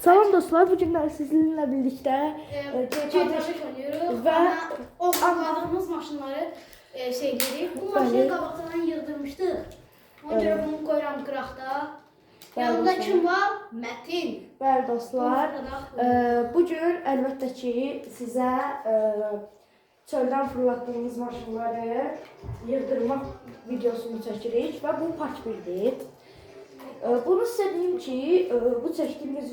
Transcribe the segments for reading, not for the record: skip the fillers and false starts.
Salam dostlar, bugün sizinlə birlikdə Çevrəşik oynuyoruz və oğurladığımız maşınları şeylədik. Bu maşını qabaqcadan yığdırmışdıq. Ona görə bunu qoyuram qıraqda. Yanında kim var? Mətin. Bəli dostlar, bugün əlbəttə ki sizə çöldən fırlatdığımız maşınları yığdırmaq videosunu çəkirik və bu part 1-dir. Bunu sizə deyim ki, bu çəkdiyimiz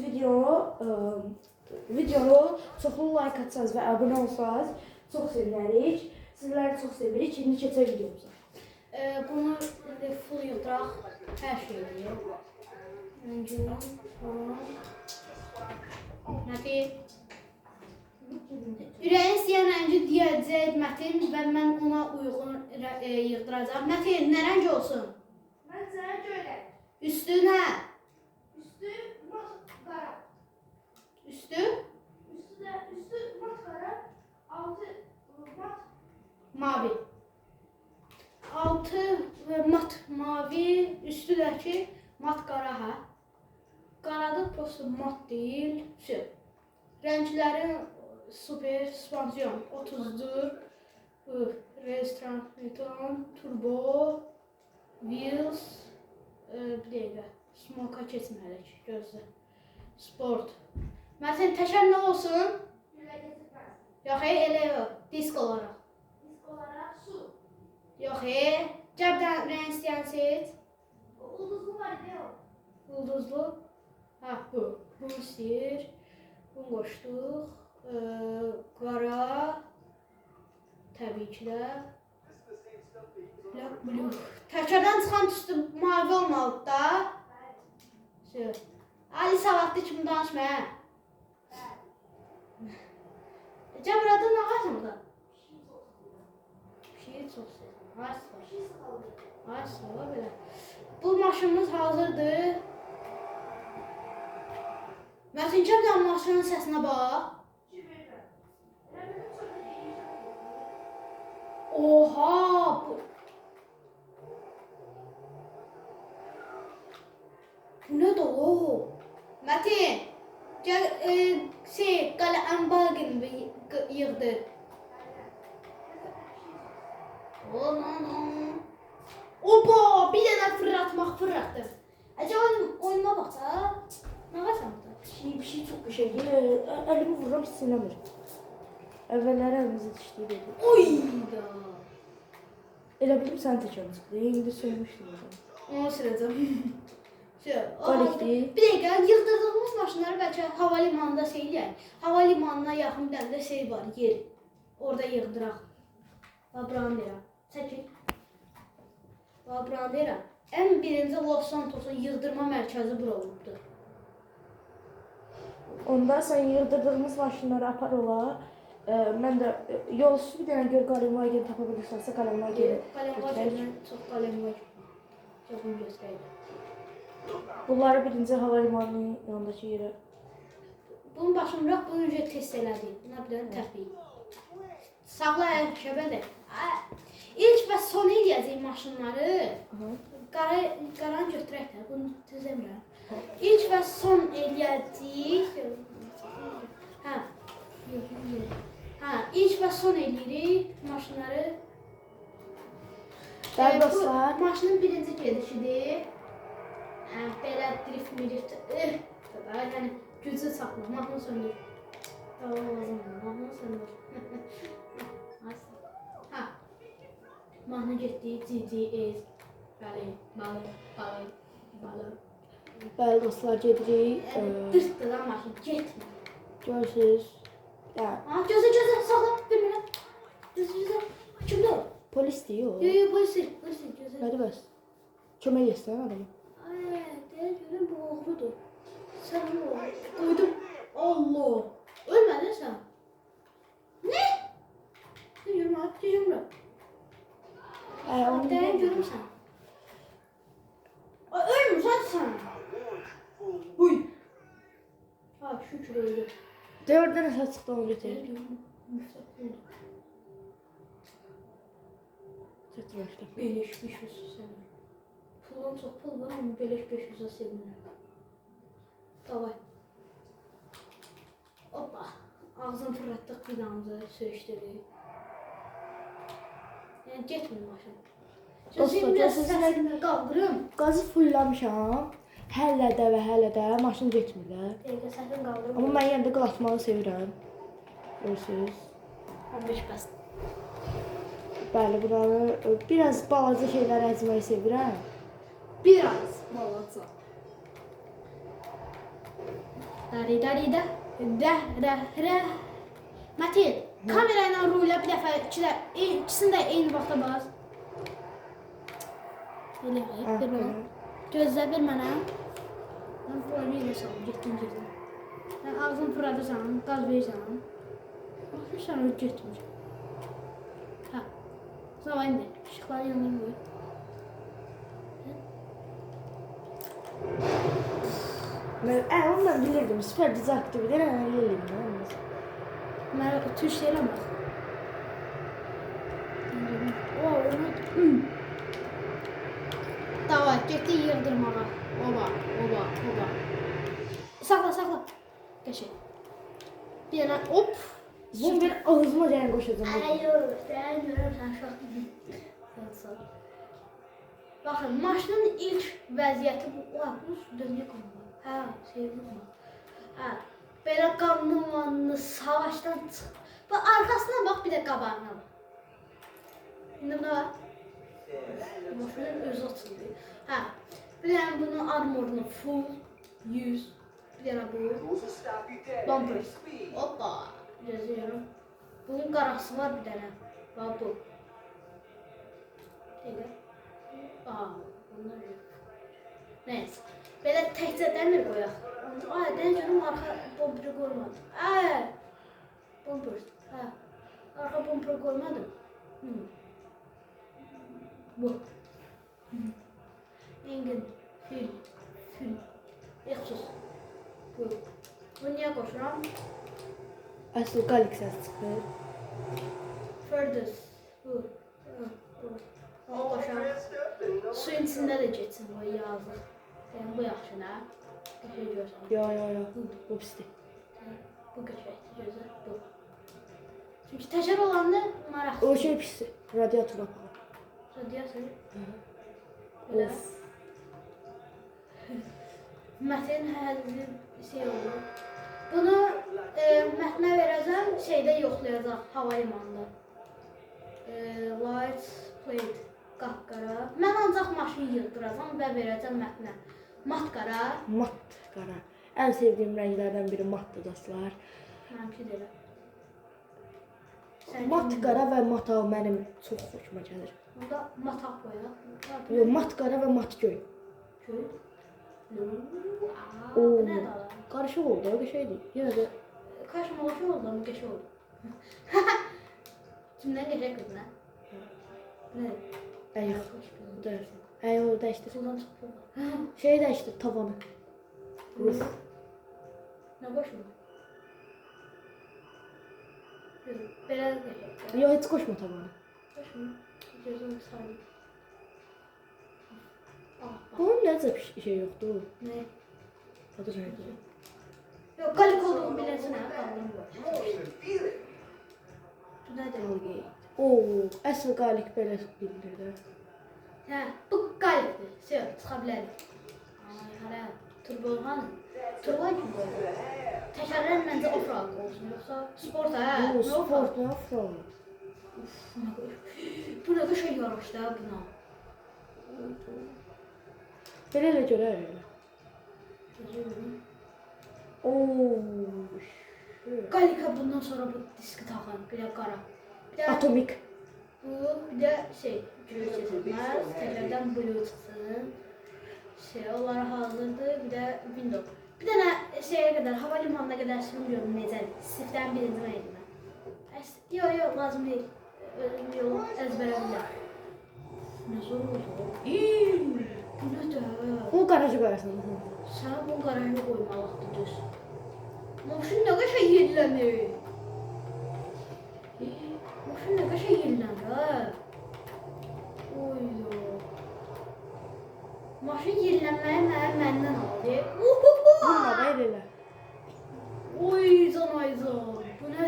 videonu çoxlu like atsanız və abunə olsanız çox sevinərik. Sizləri çox sevirik. İndi keçək videomuza. Bunu full yığdıraq, hər şey eləyək. Mətin. Ürəyin istəyən rəngi deyəcək Mətin və mən ona uyğun yığdıracağam. Mətin, nə rəng olsun? Məncə göyrək. Üstü nə? Üstü mat qara. Üstü? Üstü mat qara, altı mat Mavi. Altı mat mavi, üstü də ki mat qara, hə? Qaradır, prosto mat deyil. Rəngləri super, spansiyon, 30'dur. Restoran, turbo, wheels, bir dəqiqə, smoka keçməlik, gözlə. Sport. Məsələn, təkər nə olsun? Gülə getirməz. Yox, elə yox, disk olaraq. Disk olaraq su. Yox, cəbdən rəng istəyən seç. Ulduzlu var idi o. Ulduzlu. Ha, bu. Bunu istəyir. Bunu qoşduq. Qara. Təbii ki də. Təkərdən çıxan üstü mavi olmalıdır da. Ali savadlı kimi danışma, hə? Burada nə var burada? Pişiyi çox sevdim. Ay sıra belə. Bu maşınımız hazırdır. Mətin, cəbdən maşının səsinə bax. Oha! Bu ne de o? Mətin, gəl qala ambagın yığdır. Oba, bir dənə fırlatdım. Acaba oyunuma baxsa, nə var səndə? Bir şey çok bir şey. Elimi vururam, hiç sinirlenmir. Əvvəlləri əlimizi dişləyirdik. Oyda. Elə bilim sən təkər çıxdı. İndi söyləmişdim o zaman. Onu siləcəm. Kollektiv. Bir dəqiqə, yığdırdığımız maşınları bəlkə hava limanında eləyək. Hava limanına yaxın bir dənə də var, yer. Orada yığdıraq. Buranı deyirəm. Çəkin. Buranı deyirəm. Ən birinci Los Santos'un yığdırma mərkəzi bura olubdur. Onda sən yığdırdığımız maşınları apar ola. Mən də yol üstü bir dənə gör qalemvagen tapa bilirsənsə qalemvageni Qalemvagen çox qalemvagen. Çoxunu göstərəyim. Bunları birinci hava limanının yanındakı yerə. Bunun başını bırak, bunu önce test elədik. Buna bir dənə təxbiq. Sağla şəbədir. İlk və son eləyəcək maşınları qaranı götürək də, bunu düzəmirəm. İlk və son eləyəcək. İlk və son eləyirik maşınları. Bəli dostlar. Bu maşının birinci gedişidir. Belə drift milif. Yəni gücü çatmır. Mahnı söndür. Mahnı söndür. Mahnı getdi. GGS. Balı. Bəli dostlar, gedirik. Dırtdı lan maşın. Getmir. Görürsünüz. Gözə sağlam bir minut. Gözə. Kimdir o? Polis deyil o. Yox, polis gözə. Bəli bəs. Kömək etsən adamı. Deyir görüm bu oğludur. Sən o qoydum. Allah. Ölmədin sən. Ne? Deyirəm, deyirəm. Deyirəm görüm sən. Ölmürsən sən. Uy. Şükür öldü. Dörddən əsas çıxdı onu götür. Götürmüşdüm. Beleş 500 sənə. Pulun çox pul var, amma beleş 500'a sevinirəm. Davay. Ağzını fırlatdıq, binamızı söyüşdürdük. Yəni getmir maşın. Dostlar, Biraz görürsünüz, səsini qaldırım. Qazı fullamışam. Hələ də maşın getmir də. Dəqiqə səsini qaldırım. Amma mən yenə də qılatmağı sevirəm. Görürsünüz. 15 bəs. Bəli, buranı biraz balaca şeylər əzməyi sevirəm. Biraz balaca. Dari da. Da. Mətin, kamera ilə rula bir dəfə ikisini də eyni vaxtda bas. Elə bir mənə. Gözlə bir mənə. Mən bu oyunu ilə salım, getdim. Mən ağzını fırladırsan, qaz verirsən. Baxırsan, o getmir. Hə. Sonra indi, işıqları yanına qoy. Onu mən bilirdim. Süper dizi aktiviteler bilirdim. Mən tuşlara bax. Davay, getdi yığdırmağa. Oba. Saxla. Qəşəng. Bir dənə hop. Bunu ben ağzıma değen koşacağım. Hayır, ben görürüm sen şu an. Bakın, maşının ilk vəziyyəti bu. Bu suda niyə qanlı? Hə, sevdim. Hə, belə qanlı savaşdan çıx. Bu arkasına bax, bir də qabağına bax. İndi buna bax. Maşının özü açıldı. Hə, bir dənə bunun armorunu full 100. Bir dənə bu. Bumpers. Hoppa. Gözlüyorum. Bunun qarası var bir dənə. Bax bu. Elə. Bunlar yox. Neyse. Belə təkcə dəmir qoyaq. Dən görüm arxa bumperi qoymadım. Bumper. Hə. Arxa bumperi qoymadım. Bu. Engin. Fil. Yaxşız. Bu. Bunu niyə qoşuram? Asıl Galik ses çıkıyor. Furthest. Bu. Onu qoşuram. Suyun içində də getsin bu yazıq. Yəni bu yaxşı nə? Qəşəng görsən. Ya. Bu pisti. Bu qəşəngdir gözəl. Bu. Çünki təkər olanda maraqlı. O şey pisti. Radyator kapağı. Radiasiya. Belə. Of. Mətin həzli şey olur. Bunu mətnə verəcəm, şeydə yoxlayacaq hava limanında. Light plate. Qapqara. Mən ancaq maşını yığdıracam və verəcəm mətnə. Mat qara. Mat qara. En sevdiğim renklerden biri matdır dostlar. Mənimki də elə. Mat qara və mat ağ mənim çox xoşuma gəlir. Burada mataq qoyaq. Yox, mat qara və mat göy. Göy. Bu Oo. nədir ala? Qarışıq oldu, o şeydir. Yenə də Kaşmalışı oldu ama qəşəng oldu. Kimdən qəşəng qız nə? Nə? yox. Dərsin. O dəyişdir. Sudan çıxdı. Şey dəyişdir, tavanı. Roof. Nə qoşma? Belə qəşəng. Yox, heç qoşma tavanı. Qoşma. Gözüm saydı. Bunun necə bir şey yoxdur? Nə? Adı nədir? Yox, qalik olduğunu biləsən hə? Bu nədir? Oo, əsl qalik belə bilinir də. Hə, bu qalikdir. Söz, çıxa bilərik. Hələ, turbo hanı? Turbo kim qoyur? Təkərlər məncə off-road olsun, yoxsa sport hə? Bu sport nə off-road? Bu nə qəşəng yaraşdı hə buna. Belə elə görər. Oo. Qalika bundan sonra bu diski taxın, belə qara. Bir də Atomik. bu, bir də şey, gülü keçilməz, təkərdən blue çıxsın. Şey, onlara hazırdır, bir də window. Bir dənə şeyə qədər, hava limanına qədər sürmüyorum necədir? Sifdən birinci mən edim mən. Yox, lazım deyil. Özüm yolu əzbərə bilər. Nə zor oldu? Bu nədir? O qarajı qoyarsan. Sən bu qarajı qoymalıqdır düz. Maşın nə qəşəng yerlənir. Maşın nə qəşəng yerlənir ha. Oy yo. Maşın yerlənməyi məndən aldı. Bununla da elə. Oy can aycan. Bu nə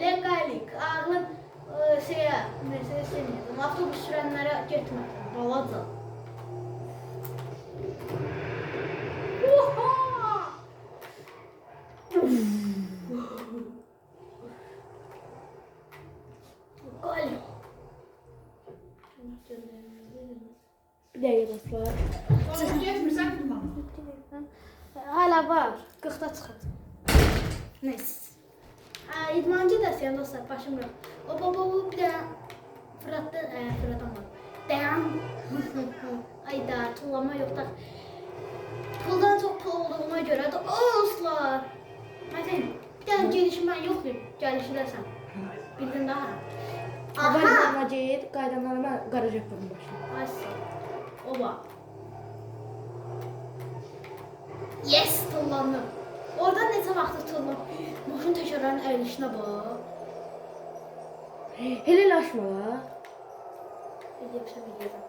legalik, ağlın şeyə, Mercedes deməyəcəm, avtobus sürənlərə getmə, balaca. Oha! Galik. Bir dəqiqə dostlar. Sonra getmirsən durma. Hala var, 40'da çıxır. Neyse. İdmancı da sen dostlar, başım yok. O bir de Fırat'tan var. Dayan. Ayda, tullama yok da. Puldan çok pul olduğuma göre de dostlar. Mesela gel gelişim ben yoxlayım, gelişi de sen. Bildin daha. Havalimanına get, qaydanlara mən qaraja yapıyorum başlayım. Aysa. Oba. Yes, tullandım. Oradan neçə vaxtı tullandım. Maşın təkərlərinin əylişinə bax. Helelaşma la. Bilirəm.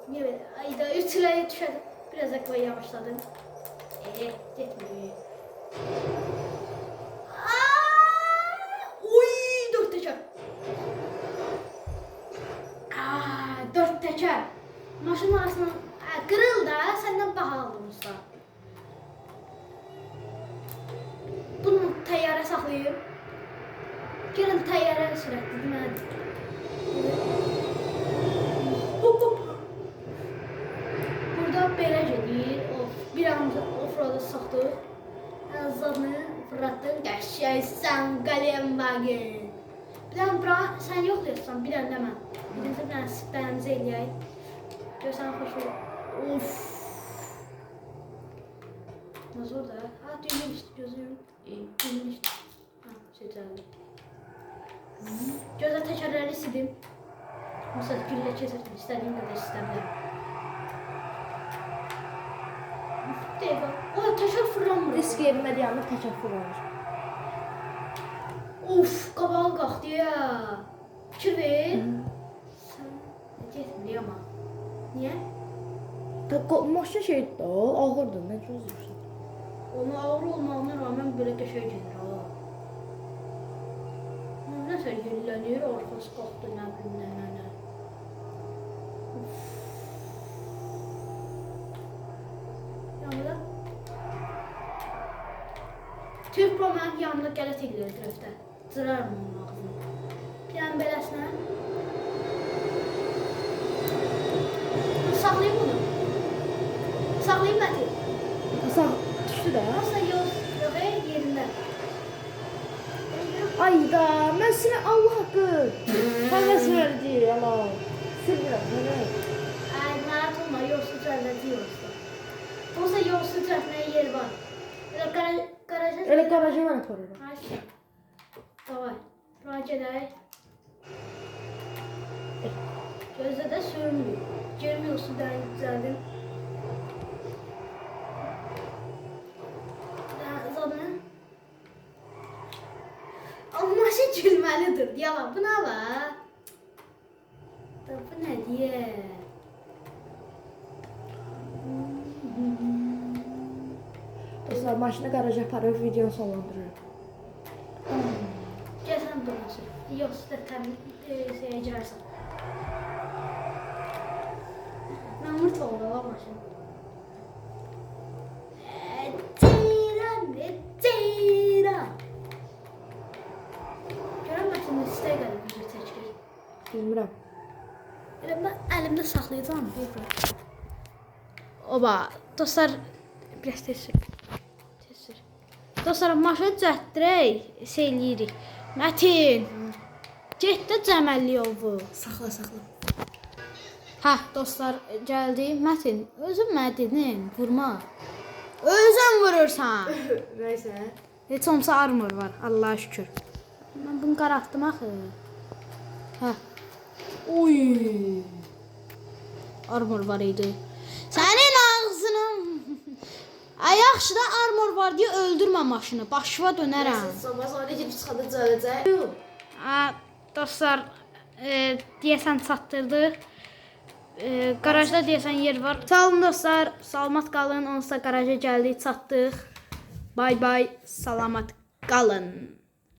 Niye böyle? Ayda 3 liraya düşerdim. Biraz akvayı yavaşladım. Getmiyor. Uy, 4 teker. 4 teker. Maşının arasından kırıldı. Senden baha aldım usta. Bunu təyyarə saxlayayım. Gelin təyyarə sürətli deməli. Burada belə gedir. Bir anda offroad'a soxduq. Zadını fırlatdın. Qəşəysən qalem vagin. Bir dənə bura sən yoxlayırsan, bir dənə də mən. Bir dənə siptəyimizi eləyək. Görsən xoş olur. Of. Nasıl orada? Düğün işte gözüm. Düğün işte. Güzeldi. Gözə təkərləri sildim. Məsələn, güllə keçirdim. İstədiyim qədər istəmirəm. Deyil. O təkər fırlanmır. Risk verilmədiyi anda təkər fırlanır. Of, qabağa qalxdı ya. Fikir ver. Sən getmir amma. Niyə? Maşın şeydir də, ağırdır, nə cüzdürsən. Onun ağır olmağına rağmen belə qəşəng gedir ha. Nəsə yellənir, arxası qalxdı, nə bilim, nə. Yanında. Türk Pro mənim yanımda qələt edir tərəfdə. Cırarım onun ağzını. Bir dənə beləsinə. Saxlayayım bunu. Saxlayayım Mətin. Sağ düşdü də. Nasıl yox yerində. Ayda, mən sənə Allah haqqı. Həvəs verdi, Allah. Sürmürəm, mənə. Ay, narahat olma, yolsuz düzəldici yolsuz. Olsa yolsuz düzəltməyə yer var. Garaja... Elə qaraja mən aparıram. Hayır. Davay. Bura gedək. Gözdə də sürmür. Görmü yolsuz düzəldim. Zadını. Maşı gülməlidir. Yalan, bu nə var? Bu nə diye? Dostlar, maşını qaraja aparıb videonu sonlandırıyorum. Gəl sən durmasın. Yoxsa da təmin şeyə girərsən. Məmur oldu o maşın. Ceyran. Görən maşını istəyə gəlib video çəkirik. Bilmirəm. Elə mən əlimdə saxlayacağam. Oba, dostlar, biraz tez sür. Dostlar, maşını düzəltdirək, eləyirik. Mətin, get də cəməlli yovu. Saxla. Hə, dostlar, gəldi. Mətin, özün mənə dedin, vurma. Özün vurursan. Nəysə. Heç olmasa armor var, Allah'a şükür. Mən bunu qaraqdım axı. Hə. Oy. Armor var idi. Sənin ağzını. Ay yaxşı da armor var deyə öldürmə maşını. Başıva dönərəm. Sonra gedib çıxanda düzələcək. Dostlar, deyəsən çatdırdıq. Garajda deyəsən yer var. Sağ olun dostlar, salamat qalın. Onsuz da qaraja gəldik, çatdıq. Bay bay, salamat qalın.